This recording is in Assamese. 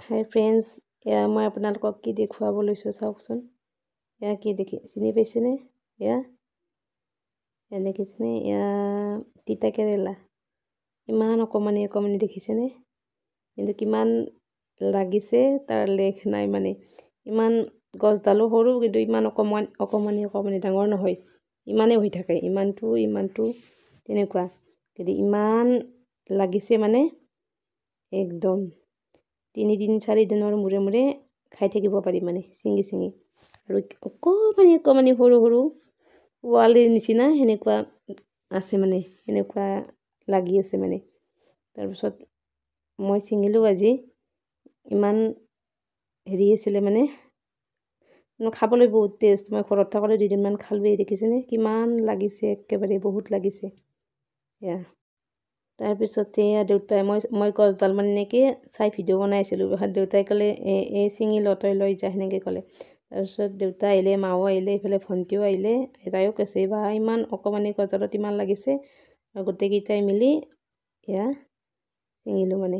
হাই ফ্ৰেণ্ডছ, এয়া মই আপোনালোকক কি দেখুৱাব লৈছোঁ চাওকচোন। এয়া কি চিনি পাইছেনে? এয়া দেখিছেনে? এয়া তিতা কেৰেলা। ইমান অকণমানি অকণমানি দেখিছেনে? কিন্তু কিমান লাগিছে তাৰ লেখ নাই মানে। ইমান গছডালো সৰু, কিন্তু ইমান অকণমানি ডাঙৰ নহয়। ইমানেই হৈ থাকে, ইমানটো তেনেকুৱা। কিন্তু ইমান লাগিছে মানে একদম 3 দিন 4 দিনৰ মূৰে মূৰে খাই থাকিব পাৰি মানে ছিঙি। আৰু অকণমানি সৰু পোৱালিৰ নিচিনা সেনেকুৱা আছে মানে, সেনেকুৱা লাগি আছে মানে। তাৰপিছত মই ছিঙিলোঁ আজি। ইমান হেৰি আছিলে মানে, খাবলৈ বহুত টেষ্ট। মই ঘৰত থাকোঁতে 2 দিনমান খালোঁৱেই। দেখিছেনে কিমান লাগিছে? একেবাৰে বহুত লাগিছে। এয়া তাৰপিছতে দেউতাই মই গছডাল মানে এনেকৈ চাই ভিডিঅ' বনাই আছিলোঁ। দেউতাই ক'লে এই ছিঙি ল, তই লৈ যা, সেনেকৈ ক'লে। তাৰপিছত দেউতা আহিলে, মাও আহিলে, এইফালে ভণ্টিও আহিলে। তাইও কৈছে বা ইমান অকণমানি গছডালত ইমান লাগিছে। আৰু গোটেইকেইটাই মিলি এয়া ছিঙিলোঁ মানে।